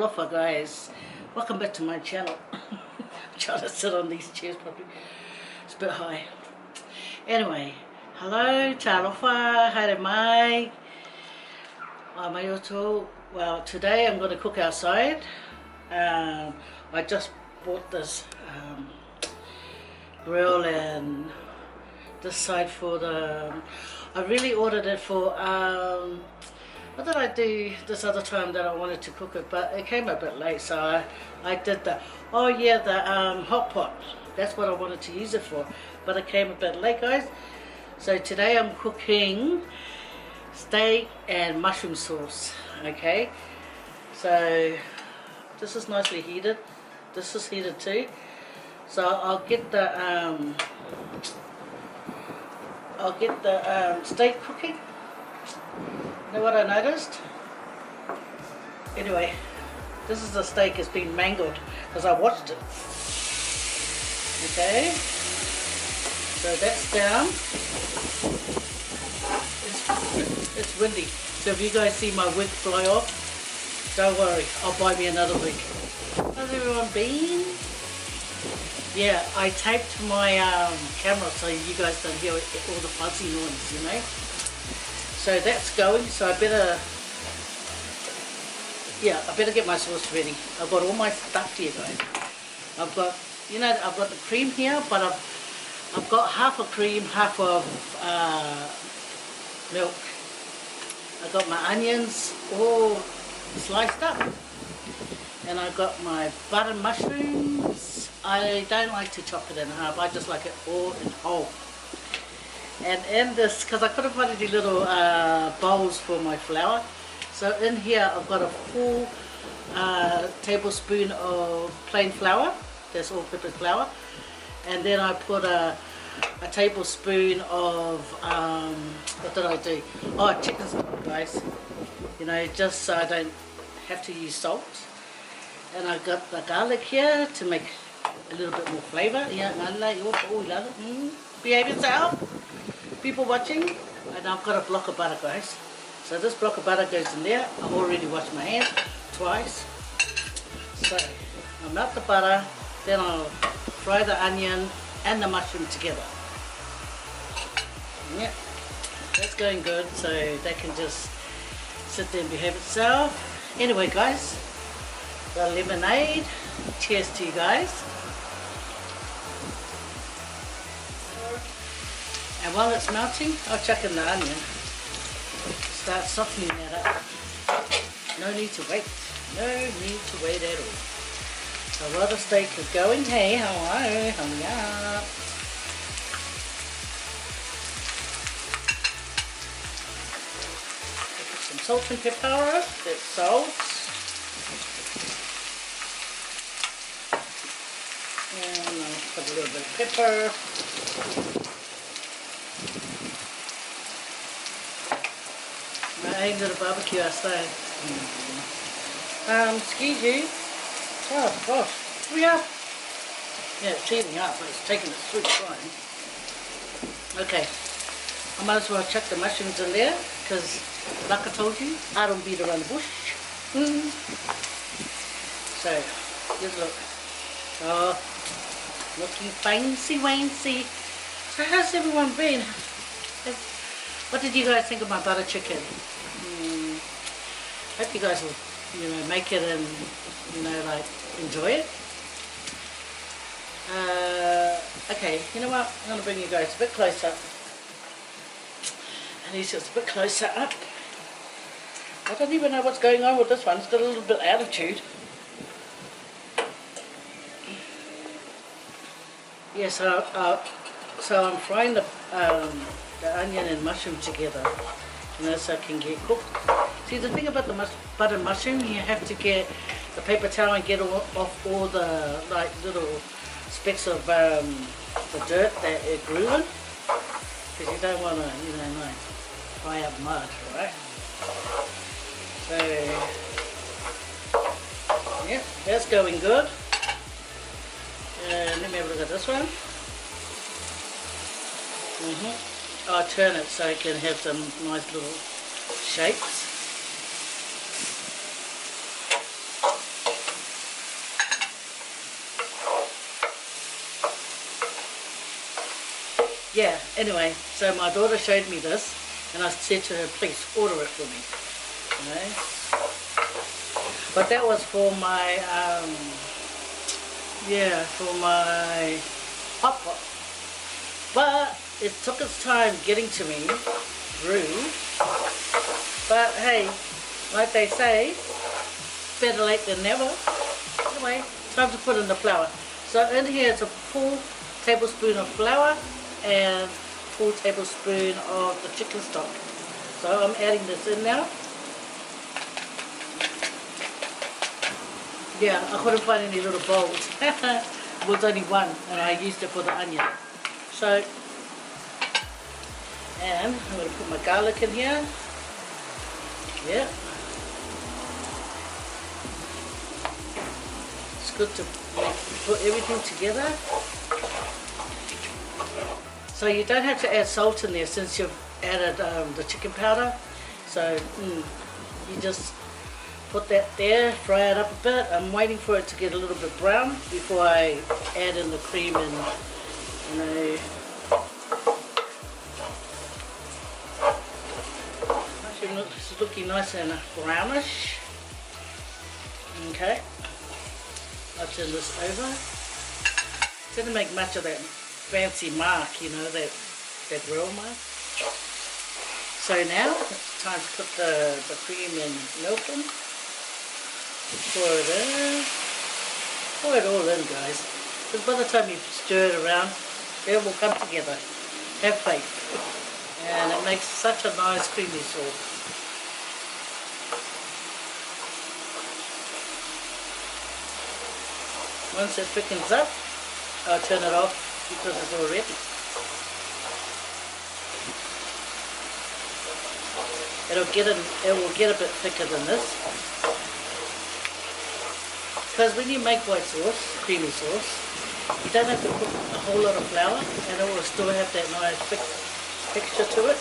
Talofa, guys. Welcome back to my channel. I'm trying to sit on these chairs properly. It's a bit high. Anyway, hello Talofa, haere mai. Mai oto. Well, today I'm going to cook outside. I just bought this grill and this side for the... I really ordered it for... what did I do this other time that I wanted to cook it, but it came a bit late, so I did the... Oh yeah, the hot pot. That's what I wanted to use it for, but it came a bit late, guys. So today I'm cooking steak and mushroom sauce, okay? So this is nicely heated. This is heated too. So I'll get the steak cooking. You know what I noticed? Anyway, this is the steak. It's been mangled because I watched it. Okay, so that's down. It's windy, so if you guys see my wig fly off, don't worry, I'll buy me another wig. How's everyone been? Yeah, I taped my camera so you guys don't hear all the fuzzy noise, you know. So that's going, so I better get my sauce ready. I've got all my stuff here, guys. I've got, you know, I've got the cream here, but I've got half of cream, half of milk. I've got my onions all sliced up. And I've got my butter mushrooms. I don't like to chop it in half, I just like it all in whole. And in this, because I couldn't find any little bowls for my flour, so in here I've got a full tablespoon of plain flour, that's all-purpose flour, and then I put a tablespoon of, what did I do? Oh, chicken stock, guys, you know, just so I don't have to use salt. And I've got the garlic here to make a little bit more flavour. Yeah, behave yourself. People watching. And I've got a block of butter, guys. So this block of butter goes in there. I've already washed my hands twice. So I'll melt the butter, then I'll fry the onion and the mushroom together. Yeah, that's going good, so they can just sit there and behave itself. Anyway, guys, the lemonade. Cheers to you guys. And while it's melting, I'll chuck in the onion. Start softening that up. No need to wait. No need to wait at all. So while the steak is going, hey, hello, hurry up. Put some salt and pepper. That's salt. And I'll put a little bit of pepper. I ain't got a barbecue outside. Excuse you. Oh gosh, hurry up. Yeah, it's heating up, but it's taking its sweet time. Okay, I might as well chuck the mushrooms in there, because like I told you, I don't beat around the bush. So, just look. Oh, looking fancy-wancy. So how's everyone been? What did you guys think of my butter chicken? Hope you guys will, you know, make it and, you know, like, enjoy it. Okay, you know what? I'm going to bring you guys a bit closer. And he's just a bit closer up. I don't even know what's going on with this one. It's got a little bit of attitude. Yeah, so I'm frying the onion and mushroom together, you know, so it can get cooked. See, the thing about the butter mushroom, you have to get the paper towel and get off all the like little specks of the dirt that it grew in, because you don't want to, you know, like fry up mud, right? So yeah, that's going good. Let me have a look at this one. I'll turn it so it can have some nice little shapes. yeah, anyway, so my daughter showed me this, and I said to her, please order it for me, you know. But that was for my, yeah, for my hot pot. But it took its time getting to me, rude. But hey, like they say, better late than never. Anyway, time to put in the flour. So in here it's a full tablespoon of flour and full tablespoon of the chicken stock. So I'm adding this in now. Yeah, I couldn't find any little bowls. It was only one and I used it for the onion. So, and I'm going to put my garlic in here. Yeah. It's good to put everything together. So you don't have to add salt in there since you've added the chicken powder. So you just put that there, fry it up a bit. I'm waiting for it to get a little bit brown before I add in the cream and, you know. Actually, it's looking nice and brownish. Okay, I'll turn this over. Didn't make much of that fancy mark, you know, that grill mark. So now it's time to put the cream and milk in. Pour it in. Pour it all in, guys. Because by the time you stir it around, it will come together. Have faith. And it makes such a nice creamy sauce. Once it thickens up, I'll turn it off because it's all ready. It will get a bit thicker than this. Because when you make white sauce, creamy sauce, you don't have to put a whole lot of flour and it will still have that nice thick texture to it.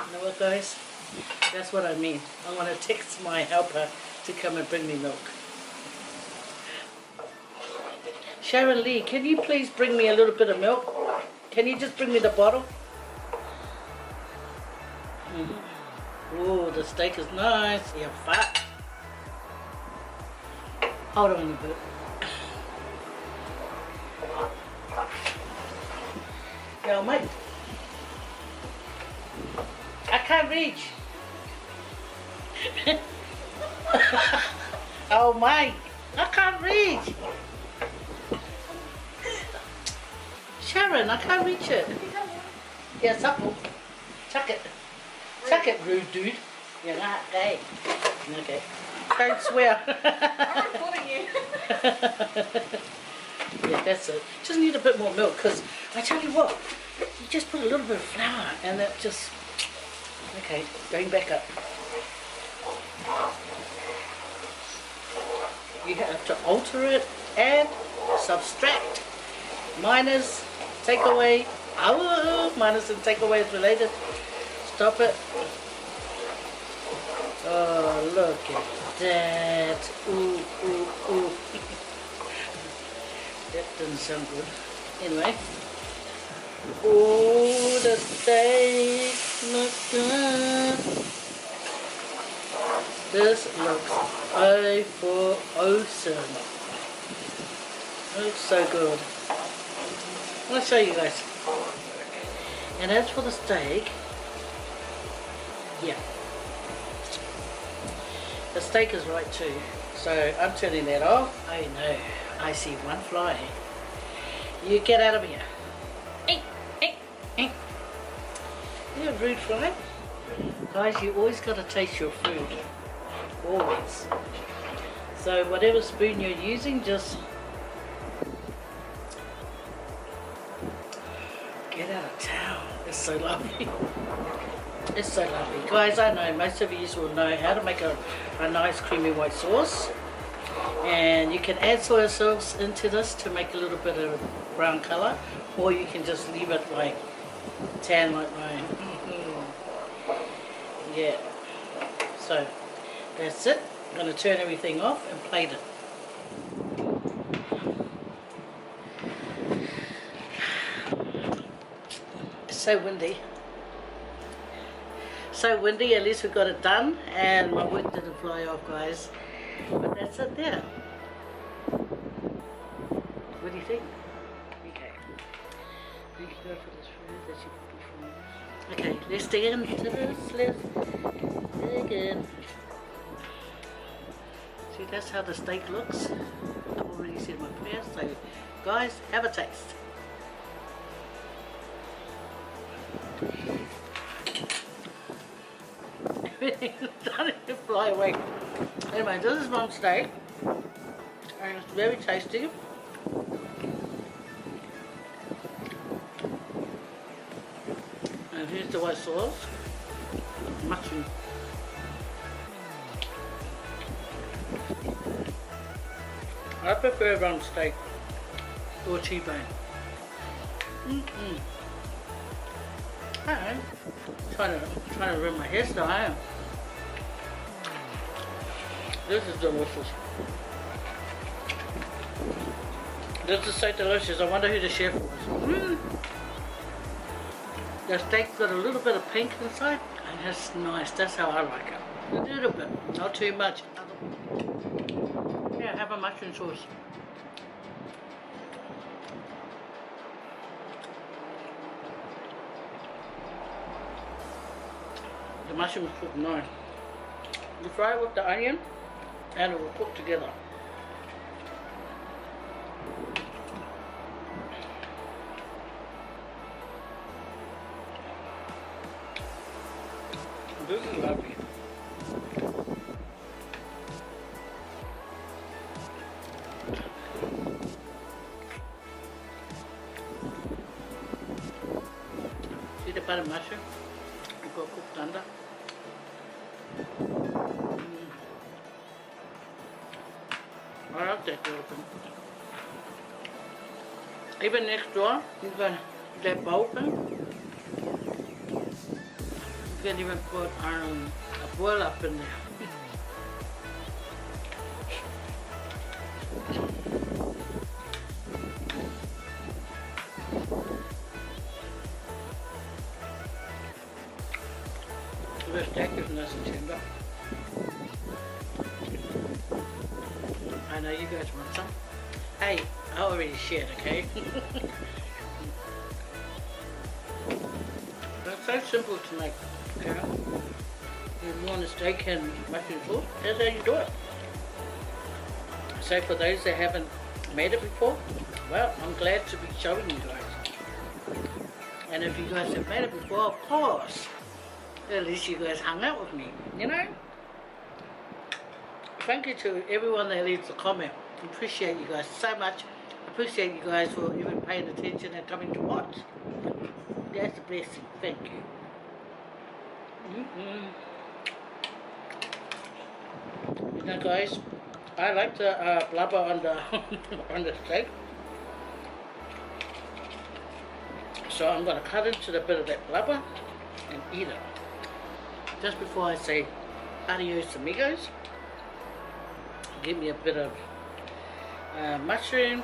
You know what, guys? That's what I mean. I want to text my helper to come and bring me milk. Sharon Lee, can you please bring me a little bit of milk? Can you just bring me the bottle? Oh, the steak is nice. You're fat. Hold on a bit. Yo, mate. I can't reach. Oh, mate. I can't reach. Sharon, I can't reach it. Yeah, supple. Chuck it. Chuck it, rude dude. You're not gay. Okay. Don't swear. I'm recording you. Yeah, that's it. Just need a bit more milk because I tell you what, you just put a little bit of flour and that just... Okay, going back up. You have to alter it, add, subtract, minus, take away. Oh, minus and take away is related. Stop it. Oh, look at that. Ooh, ooh, ooh. That didn't sound good. Anyway. Oh, the steak looks good. This looks awesome. Looks so good. I'll show you guys. And as for the steak, yeah, the steak is right too. So I'm turning that off. I know, I see one fly. You get out of here. Hey, hey, hey. You a rude fly? Guys, you always got to taste your food. Always. So whatever spoon you're using, just get out of town. It's so lovely. It's so lovely. Guys, I know most of you will know how to make a nice creamy white sauce. And you can add soy sauce into this to make a little bit of brown color, or you can just leave it like tan like mine. Yeah. So That's it. I'm going to turn everything off and plate it. It's so windy. So windy, at least we got it done, and my wig didn't fly off, guys. But that's it there. What do you think? Okay. We can go for this food that you put before. Okay, let's dig into this. Let's dig in. See, that's how the steak looks. I've already said my prayers, so guys, have a taste. Everything's starting to fly away. Anyway, this is Mom's steak, and it's very tasty. And here's the white sauce, mushroom. I prefer rump steak or T-bone. I'm trying to ruin my hairstyle. I am. This is delicious. This is so delicious. I wonder who the chef was. The steak's got a little bit of pink inside, and that's nice. That's how I like it. A little bit, not too much. Yeah, have a mushroom sauce. The mushrooms cook nice. You fry it with the onion, and it will cook together. This is lovely. See the butter mushroom? It got cooked under. I like that little thing. Even next door, you got that bowl thing. You can even put a boil up in there. The steak is nice and tender. I know you guys want some. Hey, I already shared, okay? It's so simple to make, okay? You want a steak and mushroom sauce, that's how you do it. So for those that haven't made it before, well, I'm glad to be showing you guys. And if you guys have made it before, of course, at least you guys hung out with me, you know? Thank you to everyone that leaves a comment. Appreciate you guys so much. Appreciate you guys for even paying attention and coming to watch. That's a blessing. Thank you. You know, guys, I like the blubber on the on the steak. So I'm gonna cut into the bit of that blubber and eat it. Just before I say adios amigos. Give me a bit of mushroom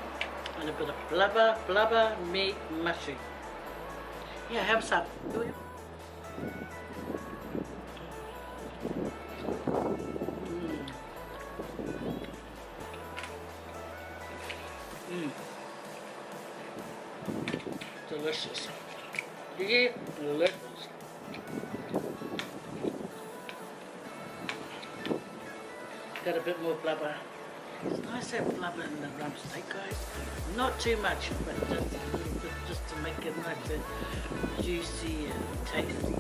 and a bit of blubber, meat, mushroom. Yeah, have some. Delicious. Yeah, delicious. Got a bit more blubber. It's nice to have blubber in the rump steak, guys. Not too much, but just a little bit, just to make it nice and juicy and tasty.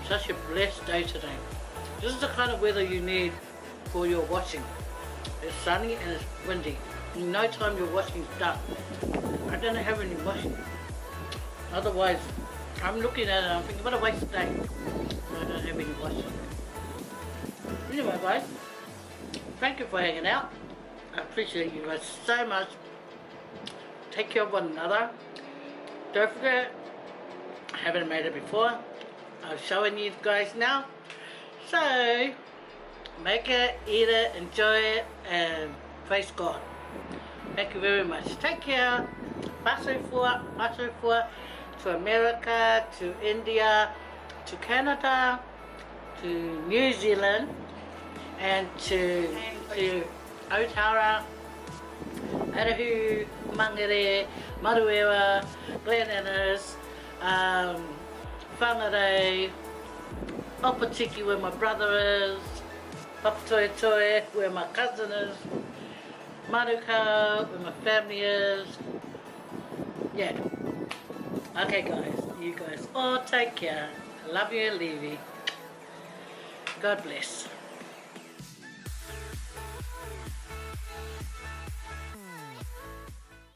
Such a blessed day today. This is the kind of weather you need for your washing. It's sunny and it's windy. In no time your washing's done. I don't have any washing. Otherwise, I'm looking at it and I'm thinking, what a waste of day. I don't have any washing. Anyway, guys, thank you for hanging out. I appreciate you guys so much. Take care of one another. Don't forget, I haven't made it before. I'm showing you guys now. So, make it, eat it, enjoy it, and praise God. Thank you very much. Take care. Paso for to America, to India, to Canada, to New Zealand, and to Otara, Arahu, Mangere, Maruewa, Glen Innes, Whangarei, Opatiki where my brother is, Papatoetoe where my cousin is, Maruka where my family is. Yeah. Okay guys, you guys all take care. I love you and leave you. God bless.